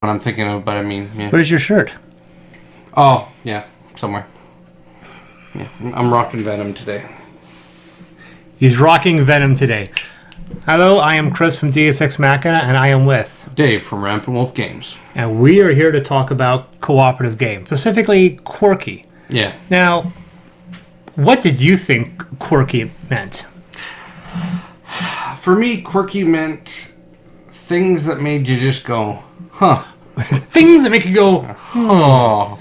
I'm thinking of, but I mean, yeah. Where's your shirt? Oh, yeah, somewhere. Yeah, I'm rocking Venom today. He's rocking Venom today. Hello, I am Chris from Deus Ex Machina, and I am with Dave from Rampant Wolf Games. And we are here to talk about cooperative games, specifically Quirky. Yeah. Now, what did you think Quirky meant? For me, Quirky meant things that made you just go, huh. Things that make you go, oh.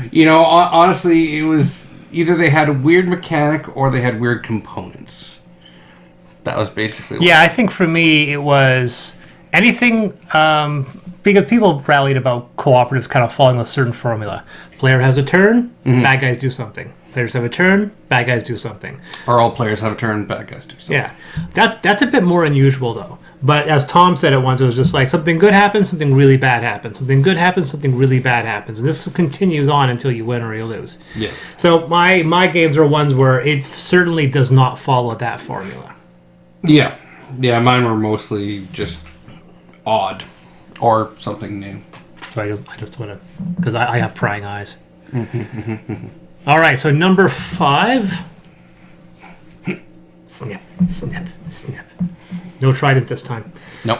You know, honestly, it was either they had a weird mechanic or they had weird components. That was basically what I think for me it was anything, because people rallied about cooperatives kind of following a certain formula. Player has a turn, bad guys do something. Players have a turn, bad guys do something. Or all players have a turn, bad guys do something. Yeah. That's a bit more unusual, though. But as Tom said it once, it was just like something good happens, something really bad happens. Something good happens, something really bad happens. And this continues on until you win or you lose. Yeah. So my games are ones where it certainly does not follow that formula. Yeah. Yeah, mine were mostly just odd or something new. So I just want to... Because I have prying eyes. All right, so number 5. Snip, snip, snip. No trident this time. Nope.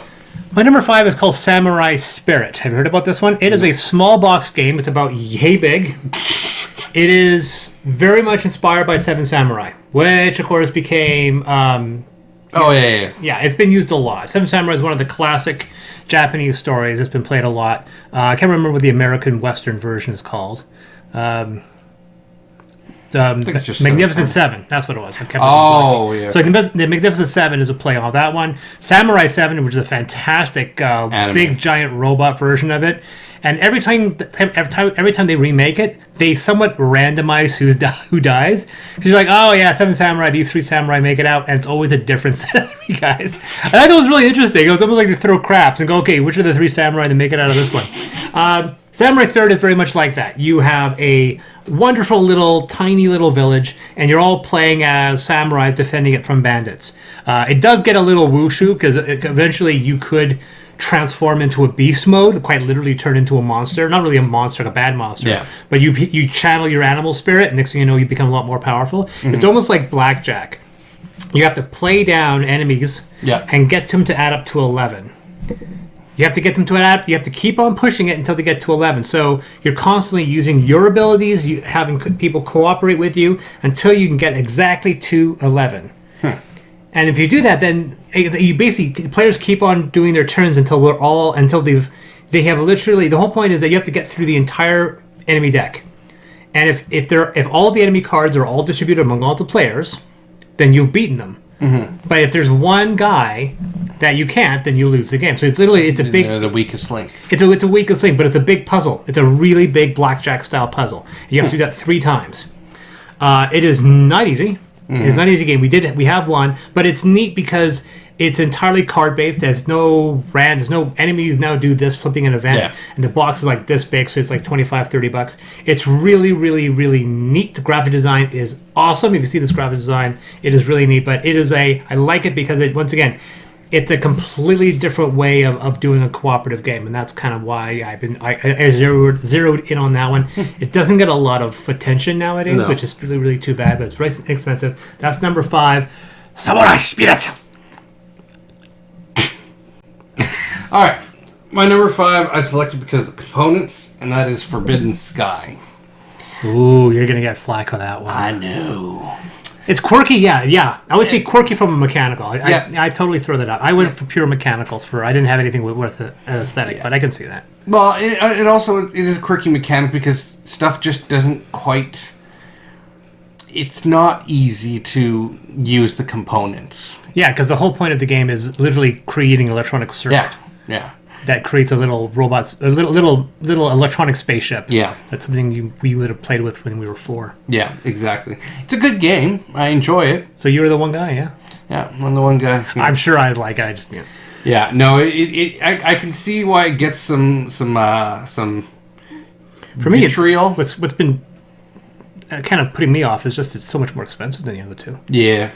My number 5 is called Samurai Spirit. Have you heard about this one? It is a small box game. It's about yay big. It is very much inspired by Seven Samurai, which of course became... Yeah, it's been used a lot. Seven Samurai is one of the classic Japanese stories. It's been played a lot. I can't remember what the American Western version is called. Magnificent Seven. That's what it was. Yeah. So the Magnificent Seven is a play on that one. Samurai 7, which is a fantastic big giant robot version of it. And every time they remake it, they somewhat randomize who dies. Because you're like, oh yeah, 7 samurai, these 3 samurai make it out, and it's always a different set of 3 guys. And I thought it was really interesting. It was almost like they throw craps and go, okay, which are the 3 samurai that make it out of this one? Samurai Spirit is very much like that. You have a wonderful tiny little village, and you're all playing as samurais defending it from bandits. It does get a little wushu, because eventually you could transform into a beast mode, quite literally turn into a monster. Not really a monster, like a bad monster. Yeah. But you channel your animal spirit, and next thing you know, you become a lot more powerful. It's almost like blackjack. You have to play down enemies and get them to add up to 11. You have to get them to add. You have to keep on pushing it until they get to 11. So you're constantly using your abilities, having people cooperate with you until you can get exactly to 11. And if you do that, then you basically players keep on doing their turns until they have literally, the whole point is that you have to get through the entire enemy deck. And if all the enemy cards are all distributed among all the players, then you've beaten them. But if there's one guy that you can't, then you lose the game. So it's a big... They're the weakest link. It's a weakest link, but it's a big puzzle. It's a really big blackjack style puzzle. You have to do that 3 times. It is not easy. It's not an easy game. We have one, but it's neat because it's entirely card based. There's no enemies now do this, flipping an event, and the box is like this big, so it's like $25-$30. It's really, really, really neat. The graphic design is awesome. If you see this graphic design, it is really neat. But I like it because once again, it's a completely different way of doing a cooperative game, and that's kind of why I zeroed in on that one. It doesn't get a lot of attention nowadays, which is really, really too bad, but it's very expensive. That's number 5, Samurai Spirit. All right, my number 5 I selected because of the components, and that is Forbidden Sky. Ooh, you're gonna get flack on that one. I know. It's quirky, yeah. I would say quirky from a mechanical. I totally throw that out. I went for pure mechanicals. I didn't have anything with an aesthetic, but I can see that. Well, it is a quirky mechanic because stuff just doesn't quite... It's not easy to use the components. Yeah, because the whole point of the game is literally creating an electronic circuit. Yeah. That creates a little little electronic spaceship. Yeah. That's something we would have played with when we were 4. Yeah, exactly. It's a good game. I enjoy it. So you were the one guy, yeah? Yeah, I'm the one guy. I'm sure I'd like it. I just... Yeah, no, I can see why it gets some For me, vitriol. What's been kind of putting me off is just it's so much more expensive than the other 2. Yeah,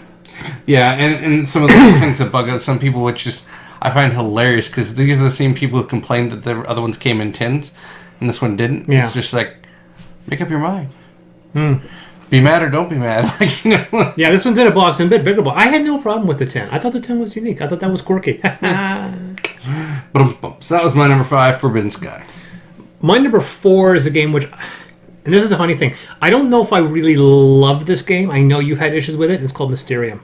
and some of the things that bug out some people, which is... I find hilarious because these are the same people who complained that the other ones came in tins and this one didn't. Yeah. It's just like, make up your mind. Be mad or don't be mad. Like, you know. Yeah, this one's in a box and a bit bigger box. I had no problem with the tin. I thought the tin was unique. I thought that was quirky. So that was my number 5, Forbidden Sky. My number 4 is a game which, and this is a funny thing, I don't know if I really love this game. I know you've had issues with it. It's called Mysterium.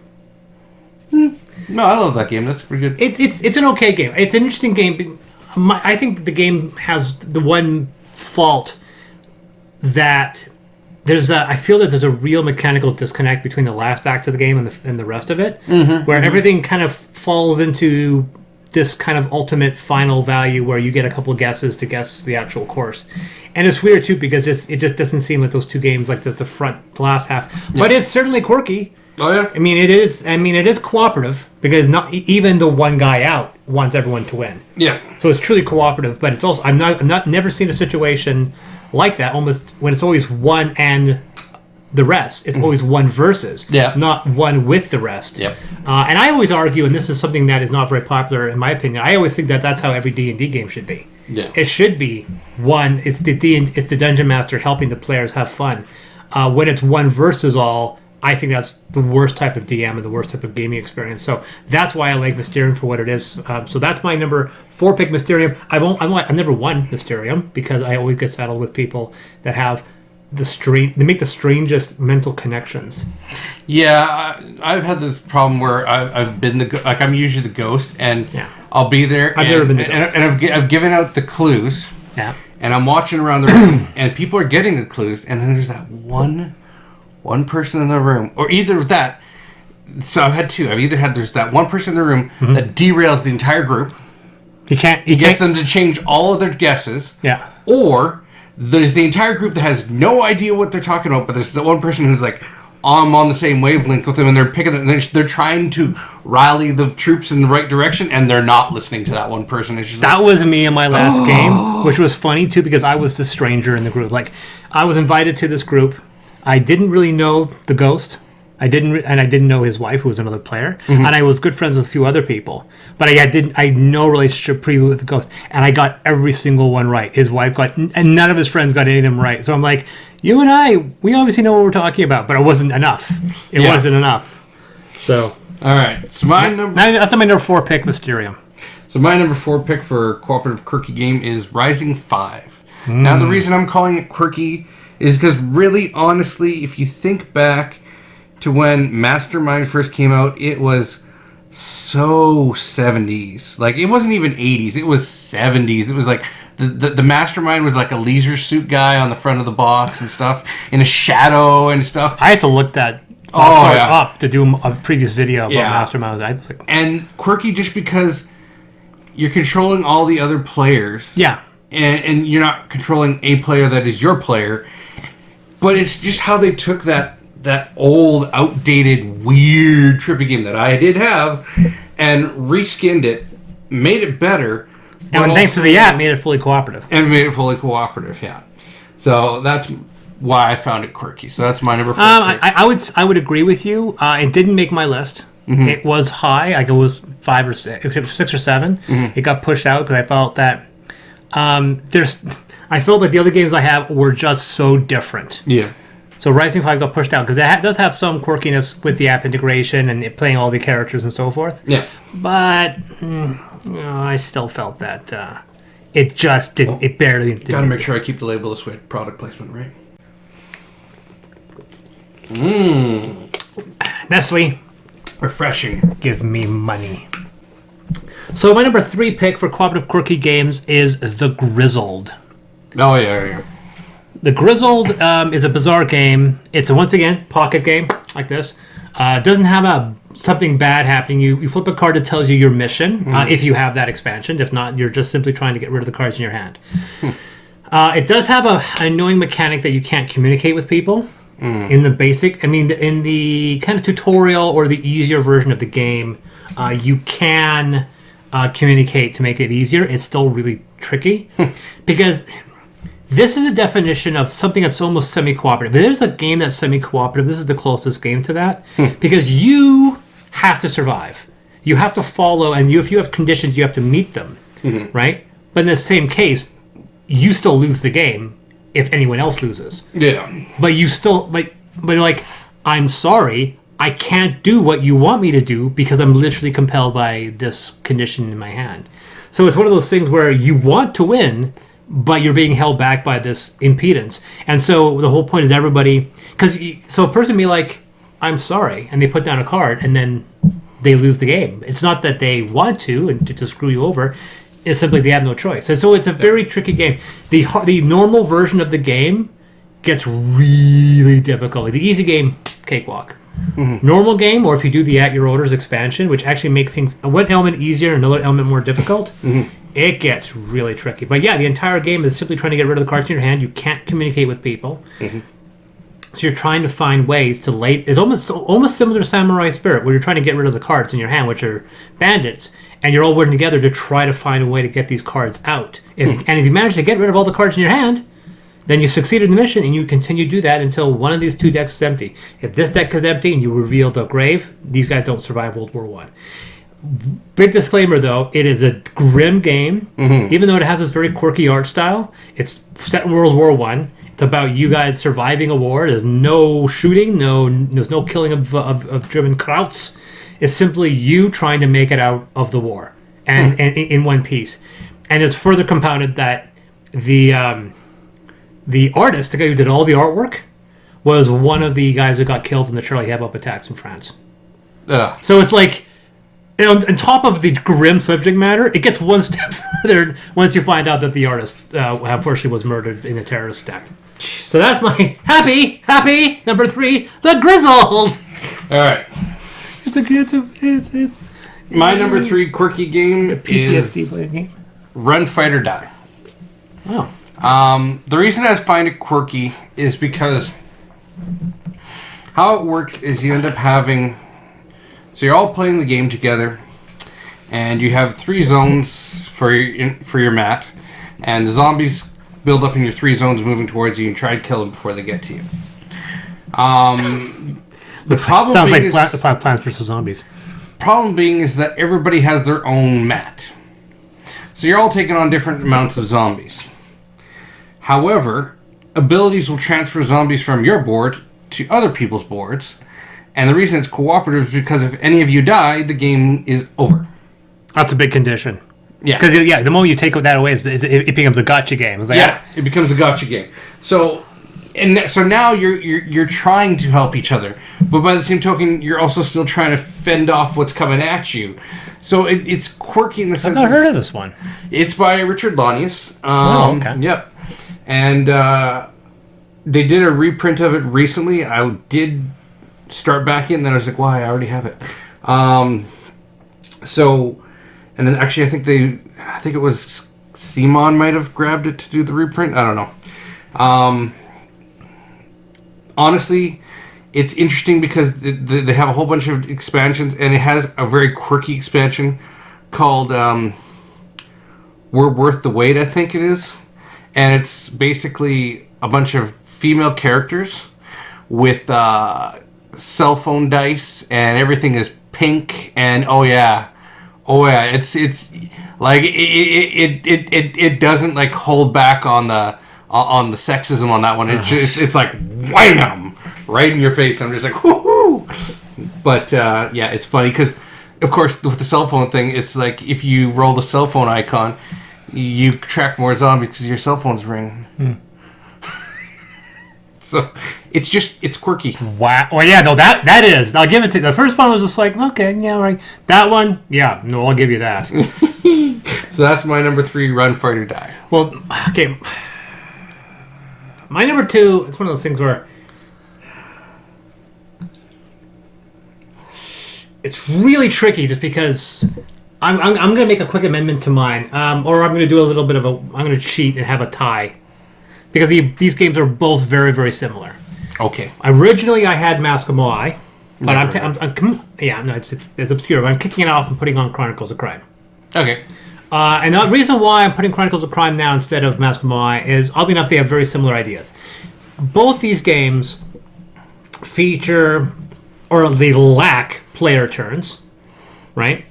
No, I love that game. That's pretty good. It's an okay game. It's an interesting game. I think the game has the one fault that I feel that there's a real mechanical disconnect between the last act of the game and the rest of it, where everything kind of falls into this kind of ultimate final value where you get a couple guesses to guess the actual course. And it's weird too because it just doesn't seem like those two games, like the last half. But it's certainly quirky. Oh yeah. I mean it is cooperative because not even the one guy out wants everyone to win. Yeah. So it's truly cooperative, but it's also I'm never seen a situation like that almost when it's always one and the rest. It's always one versus, not one with the rest. Yep. And I always argue, and this is something that is not very popular in my opinion. I always think that that's how every D&D game should be. Yeah. It should be one. It's the dungeon master helping the players have fun. When it's one versus all, I think that's the worst type of DM and the worst type of gaming experience. So that's why I like Mysterium for what it is. So that's my number 4 pick, Mysterium. I've never won Mysterium because I always get saddled with people that have they make the strangest mental connections. Yeah, I've had this problem where I've been I'm usually the ghost, and I'll be there. I've never been the ghost, and I've given out the clues. Yeah, and I'm watching around the room, and people are getting the clues, and then there's that one person in the room, or either that. So I've had two. I've either had there's that one person in the room that derails the entire group. He gets them to change all of their guesses. Yeah, or there's the entire group that has no idea what they're talking about, but there's the one person who's like, I'm on the same wavelength with them, and they're picking it, and they're trying to rally the troops in the right direction, and they're not listening to that one person. It's just that was me in my last game, which was funny too because I was the stranger in the group. Like, I was invited to this group. I didn't really know the ghost. I didn't know his wife, who was another player, and I was good friends with a few other people. But I had no relationship preview with the ghost, and I got every single one right. His wife got, and none of his friends got any of them right. So I'm like, you and we obviously know what we're talking about, but it wasn't enough. It wasn't enough. So all right, so that's my number 4 pick, Mysterium. So my number 4 pick for cooperative quirky game is Rising 5. Now the reason I'm calling it quirky is because really, honestly, if you think back to when Mastermind first came out, it was so 70s. Like, it wasn't even 80s. It was 70s. It was like the Mastermind was like a leisure suit guy on the front of the box and stuff, in a shadow and stuff. I had to look that up to do a previous video about Mastermind. And quirky just because you're controlling all the other players. Yeah. And you're not controlling a player that is your player. But it's just how they took that old, outdated, weird, trippy game that I did have and reskinned it, made it better. And thanks to the app, made it fully cooperative. Yeah. So that's why I found it quirky. So that's my number 4. I would agree with you. It didn't make my list. It was high. Like, it was 5 or 6 or 7. It got pushed out because I felt that I felt like the other games I have were just so different. Yeah. So Rising 5 got pushed out because it does have some quirkiness with the app integration and it playing all the characters and so forth. Yeah. But I still felt that it just didn't. It barely did. Got to make sure I keep the label this way. Product placement, right? Nestle. Refreshing. Give me money. So my number 3 pick for cooperative quirky games is The Grizzled. Oh, yeah. The Grizzled is a bizarre game. It's once again pocket game like this. It doesn't have something bad happening. You flip a card that tells you your mission if you have that expansion. If not, you're just simply trying to get rid of the cards in your hand. It does have an annoying mechanic that you can't communicate with people in the basic. I mean, in the kind of tutorial or the easier version of the game, you can communicate to make it easier. It's still really tricky because this is a definition of something that's almost semi-cooperative. There's a game that's semi-cooperative. This is the closest game to that because you have to survive. you have to follow, and if you have conditions, you have to meet them, right? But in the same case, you still lose the game if anyone else loses. Yeah. But you still, but like, I'm sorry, I can't do what you want me to do because I'm literally compelled by this condition in my hand. So it's one of those things where you want to win, but you're being held back by this impedance. And so the whole point is everybody, so a person be like, I'm sorry, and they put down a card, and then they lose the game. It's not that they want to and to screw you over. It's simply they have no choice. And so it's a very tricky game. The normal version of the game gets really difficult. The easy game, cakewalk. Normal game, or if you do the At Your Orders expansion, which actually makes things one element easier and another element more difficult, it gets really tricky. But yeah, the entire game is simply trying to get rid of the cards in your hand. You can't communicate with people. So you're trying to find ways to it's almost similar to Samurai Spirit, where you're trying to get rid of the cards in your hand, which are bandits, and you're all working together to try to find a way to get these cards out. And if you manage to get rid of all the cards in your hand, then you succeeded in the mission, and you continue to do that until one of these two decks is empty. If this deck is empty and you reveal the grave, these guys don't survive World War I. Big disclaimer, though, it is a grim game. Even though it has this very quirky art style, it's set in World War I. It's about you guys surviving a war. There's no shooting, there's no killing of German Krauts. It's simply you trying to make it out of the war, and in one piece. And it's further compounded that the artist, the guy who did all the artwork, was one of the guys who got killed in the Charlie Hebdo attacks in France. So it's like, on top of the grim subject matter, it gets one step further once you find out that the artist unfortunately was murdered in a terrorist attack. So that's my happy number 3, The Grizzled. All right. It's my number 3 quirky game PTSD is Run, Fight, or Die. Oh. The reason I find it quirky is because how it works is you end up having... So you're all playing the game together, and you have 3 zones for your mat, and the zombies build up in your 3 zones moving towards you and try to kill them before they get to you. The problem sounds being like Plants vs. Zombies. Problem being is that everybody has their own mat. So you're all taking on different amounts of zombies. However, abilities will transfer zombies from your board to other people's boards. And the reason it's cooperative is because if any of you die, the game is over. That's a big condition. Yeah. Because, the moment you take that away, it becomes a gotcha game. It's like, it becomes a gotcha game. So now you're trying to help each other. But by the same token, you're also still trying to fend off what's coming at you. So it's quirky in the sense... I've not heard of this one. It's by Richard Lanius. Okay. Yep. And they did a reprint of it recently. I did... start back in, then I was like, well, I already have it. And then actually I think it was Simon might have grabbed it to do the reprint. I don't know. Honestly, it's interesting because they have a whole bunch of expansions, and it has a very quirky expansion called We're Worth the Wait, I think it is. And it's basically a bunch of female characters with cell phone dice, and everything is pink, and it's like it doesn't like hold back on the sexism on that one. It's like wham right in your face. I'm just like whoo. But it's funny because of course with the cell phone thing, it's like if you roll the cell phone icon, you track more zombies because your cell phone's ringing. So it's quirky. Wow. Well, yeah, no, that is. I'll give it to you. The first one was just like, okay, yeah, right. That one, yeah, no, I'll give you that. So that's my number 3, Run, Fight, or Die. Well, okay. My number 2, it's one of those things where it's really tricky just because I'm going to make a quick amendment to mine, or I'm going to do a little bit of I'm going to cheat and have a tie. Because these games are both very, very similar. Okay. Originally, I had Mask of Moai, but it's obscure. But I'm kicking it off and putting on Chronicles of Crime. Okay. And the reason why I'm putting Chronicles of Crime now instead of Mask of Moai is, oddly enough, they have very similar ideas. Both these games feature, or they lack, player turns. right?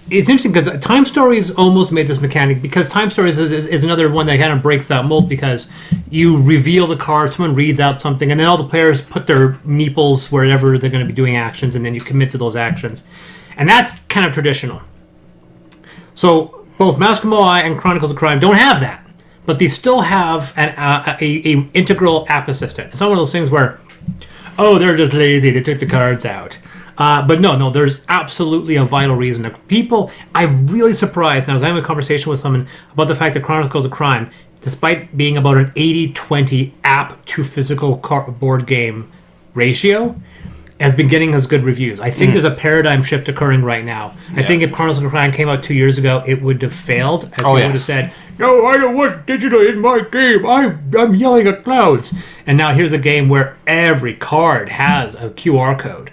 It's interesting because Time Stories almost made this mechanic, because Time Stories is another one that kind of breaks that mold, because you reveal the card, someone reads out something, and then all the players put their meeples wherever they're going to be doing actions, and then you commit to those actions. And that's kind of traditional. So both Mask of Moai and Chronicles of Crime don't have that, but they still have a integral app assistant. It's not one of those things where, oh, they're just lazy, they took the cards out. But no, there's absolutely a vital reason. I'm really surprised. I was having a conversation with someone about the fact that Chronicles of Crime, despite being about an 80-20 app to physical board game ratio, has been getting us good reviews. I think there's a paradigm shift occurring right now. Yeah. I think if Chronicles of Crime came out 2 years ago, it would have failed. People would have said, no, I don't want digital in my game. I'm yelling at clouds. And now here's a game where every card has a QR code,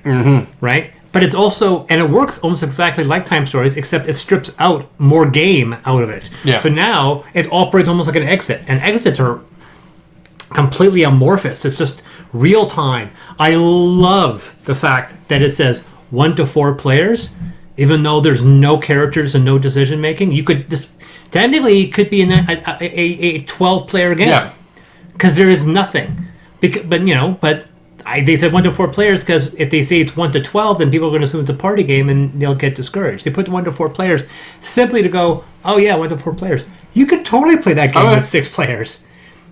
right? But it's also, and it works almost exactly like Time Stories, except it strips out more game out of it. Yeah. So now it operates almost like an exit. And exits are completely amorphous. It's just real time. I love the fact that it says 1 to 4 players, even though there's no characters and no decision making. You could technically it could be in a 12-player game, because there is nothing. But they said 1 to 4 players because if they say it's 1 to 12, then people are going to assume it's a party game and they'll get discouraged. They put 1 to 4 players simply to go, oh yeah, 1 to 4 players. You could totally play that game with 6 players.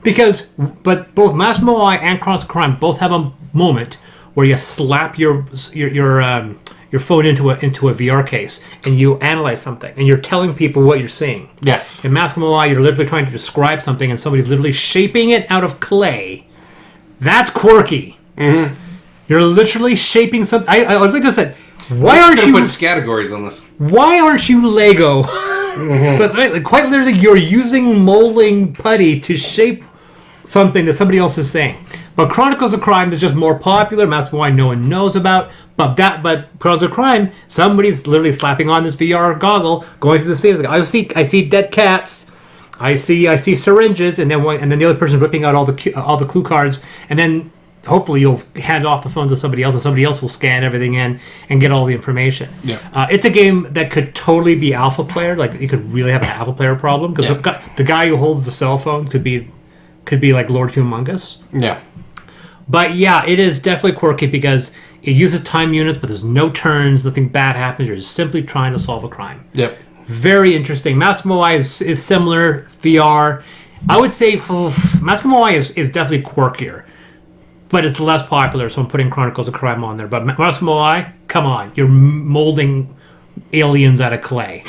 But both Mask of Moai and Chronicles of Crime both have a moment where you slap your phone into a VR case and you analyze something and you're telling people what you're seeing. Yes. In Mask of Moai, you're literally trying to describe something and somebody's literally shaping it out of clay. That's quirky. Mm-hmm. You're literally shaping something. I was like I said, why aren't you put categories on this? Why aren't you Lego? But quite literally, you're using molding putty to shape something that somebody else is saying. But Chronicles of Crime is just more popular. That's why no one knows about. But Chronicles of Crime, somebody's literally slapping on this VR goggle, going through the scenes. Like, I see dead cats. I see syringes, and then the other person's ripping out all the clue cards, and then hopefully you'll hand off the phone to somebody else, and somebody else will scan everything in and get all the information. Yeah. It's a game that could totally be alpha player. Like, you could really have an alpha player problem, because the guy who holds the cell phone could be like Lord Humongous. Yeah. But yeah, it is definitely quirky because it uses time units, but there's no turns, nothing bad happens. You're just simply trying to solve a crime. Yep. Very interesting. Mask of Moai is similar VR. I would say Mask of Moai is definitely quirkier, but it's less popular, so I'm putting Chronicles of Crime on there. But Mask of Moai, come on, you're molding aliens out of clay.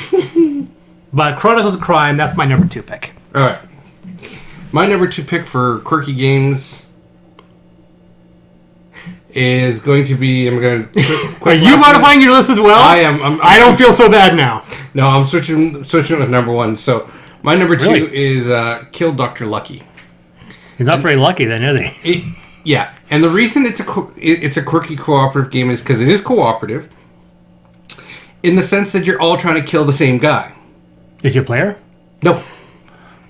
But Chronicles of Crime, that's my number 2 pick. All right. My number 2 pick for quirky games is going to be... Are you modifying your list as well? I am. I don't feel so bad now. No, I'm switching with number 1. So my number 2 is Kill Dr. Lucky. He's not very lucky then, is he? Yeah, and the reason it's a quirky cooperative game is because it is cooperative in the sense that you're all trying to kill the same guy. Is he a player? No.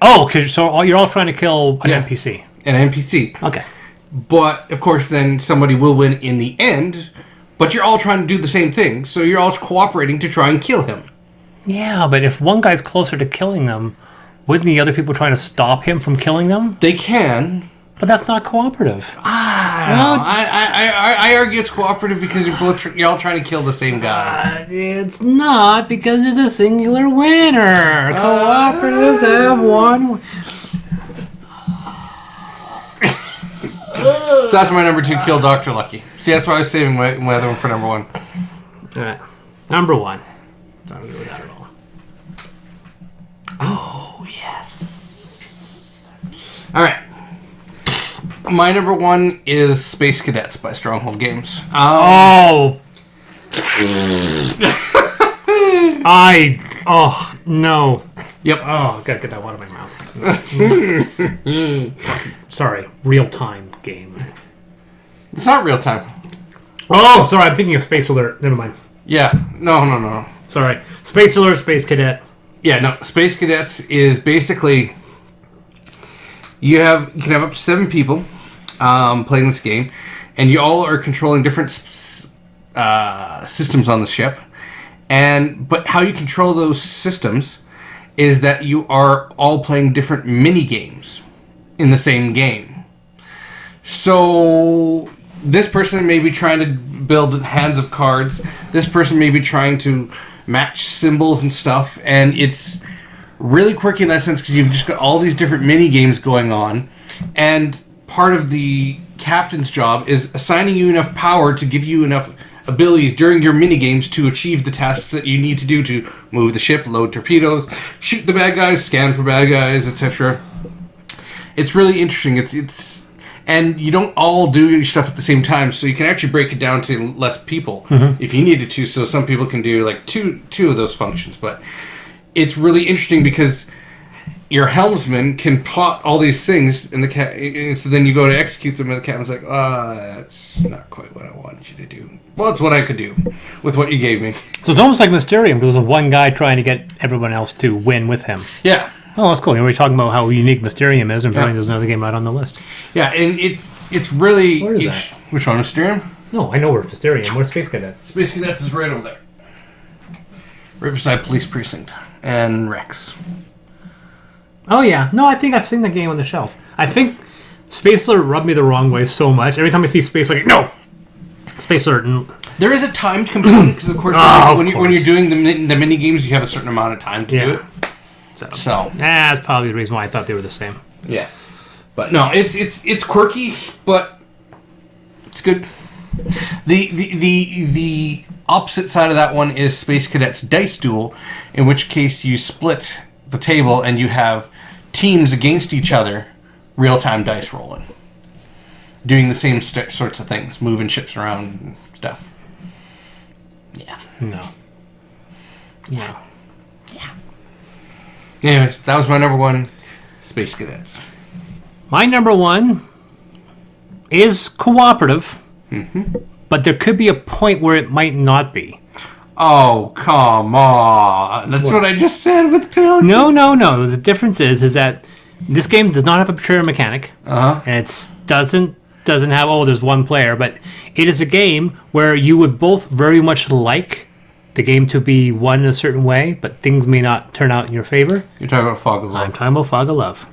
Oh, so you're all trying to kill an NPC. An NPC. Okay. But, of course, then somebody will win in the end, but you're all trying to do the same thing, so you're all cooperating to try and kill him. Yeah, but if one guy's closer to killing them, wouldn't the other people trying to stop him from killing them? They can. But that's not cooperative. I argue it's cooperative because you're all trying to kill the same guy. It's not, because there's a singular winner. Cooperatives have one. So that's my number 2, Kill Dr. Lucky. See, that's why I was saving my other one for number 1. All right. Number 1. Don't agree with that at all. Oh, yes. All right. My number 1 is Space Cadets by Stronghold Games. No. Yep. Oh, gotta get that one out of my mouth. Sorry, real-time game. It's not real-time. Oh, sorry, I'm thinking of Space Alert. Never mind. Yeah, no. Sorry. Space Alert, Space Cadet. Yeah, no, Space Cadets is basically... You can have up to 7 people playing this game, and you all are controlling different systems on the ship. But how you control those systems is that you are all playing different mini games in the same game. So this person may be trying to build hands of cards. This person may be trying to match symbols and stuff. And it's really quirky in that sense because you've just got all these different mini games going on. And part of the captain's job is assigning you enough power to give you enough abilities during your mini games to achieve the tasks that you need to do to move the ship, load torpedoes, shoot the bad guys, scan for bad guys, etc. It's really interesting. It's and you don't all do your stuff at the same time, so you can actually break it down to less people if you needed to. So some people can do like two of those functions, but it's really interesting because your helmsman can plot all these things, and so then you go to execute them, and the captain's like, that's not quite what I wanted you to do. Well, it's what I could do with what you gave me. So it's almost like Mysterium, because there's one guy trying to get everyone else to win with him. Yeah. Oh, that's cool. We were talking about how unique Mysterium is, and apparently there's another game right on the list. Yeah, and it's really... Where is that? Which one, Mysterium? No, I know where Mysterium. Where's Space Cadets? Space Cadets is right over there. Right beside Police Precinct and Rex. Oh, yeah. No, I think I've seen the game on the shelf. I think Space Alert rubbed me the wrong way so much. Every time I see Space Alert, no! Space Alert. There is a timed component, because of course, when you're doing the mini games, you have a certain amount of time to do it. So that's probably the reason why I thought they were the same. Yeah. But no, it's quirky, but it's good. The opposite side of that one is Space Cadets Dice Duel, in which case you split the table and you have teams against each other, real-time dice rolling, doing the same sorts of things, moving ships around and stuff. Yeah. No. Yeah. Anyways, that was my number one, Space Cadets. My number one is cooperative, but there could be a point where it might not be. Oh, come on. That's what I just said with Trilogy. No. The difference is that this game does not have a pure mechanic. And it doesn't have, there's one player, but it is a game where you would both very much like the game to be won in a certain way, but things may not turn out in your favor. You're talking about Fog of Love. I'm talking about Fog of Love.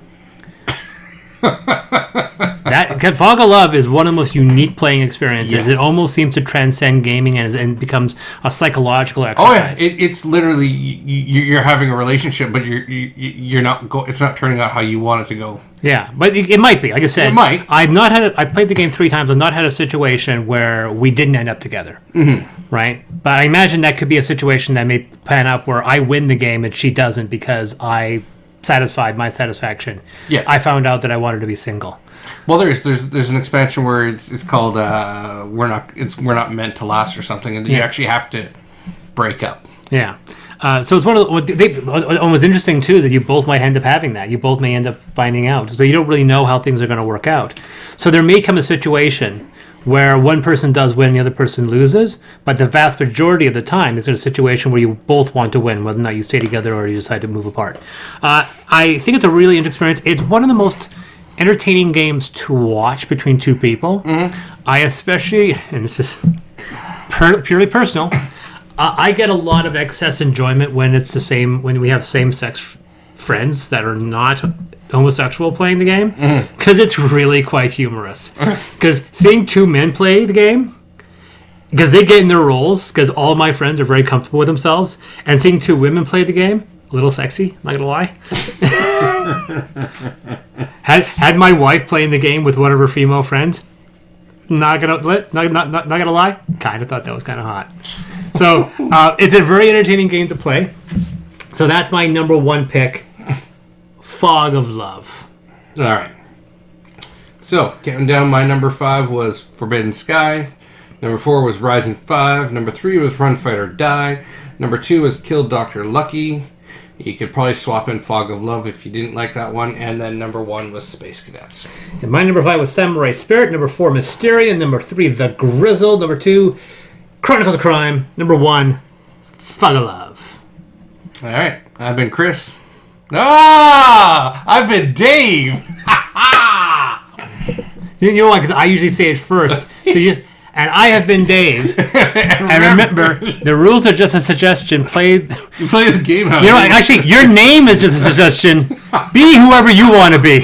Fog of Love is one of the most unique playing experiences. Yes. It almost seems to transcend gaming and becomes a psychological exercise. Oh yeah, it's literally you're having a relationship, but you're not. It's not turning out how you want it to go. Yeah, but it might be. Like I said, it might. I played the game 3 times. I've not had a situation where we didn't end up together. Right, but I imagine that could be a situation that may pan out where I win the game and she doesn't because I satisfied my satisfaction. Yeah, I found out that I wanted to be single. Well, there's an expansion where it's called we're not meant to last or something, and you actually have to break up. Yeah. So it's one of what was interesting too is that you both might end up having that. You both may end up finding out. So you don't really know how things are going to work out. So there may come a situation where one person does win, the other person loses, but the vast majority of the time is in a situation where you both want to win, whether or not you stay together or you decide to move apart. I think it's a really interesting experience. It's one of the most entertaining games to watch between two people. I especially, and this is purely personal, I get a lot of excess enjoyment when when we have same-sex friends that are not homosexual playing the game, because it's really quite humorous. Because seeing two men play the game, because they get in their roles, because all of my friends are very comfortable with themselves, and seeing two women play the game, a little sexy, not gonna lie. had my wife playing the game with one of her female friends, not gonna lie, kind of thought that was kind of hot. So it's a very entertaining game to play. So that's my number one pick, Fog of Love. All right. So counting down, my number 5 was Forbidden Sky. Number 4 was Rising 5. Number 3 was Run Fight or Die. Number 2 was Kill Dr. Lucky. You could probably swap in Fog of Love if you didn't like that one. And then number 1 was Space Cadets. And my number 5 was Samurai Spirit. Number 4, Mysterium. Number 3, The Grizzle. Number 2, Chronicles of Crime. Number 1, Fog of Love. All right. I've been Chris. I've been Dave. You know why? Because I usually say it first. So And I have been Dave. And remember, the rules are just a suggestion. You play the game. Actually, your name is just a suggestion. Be whoever you want to be.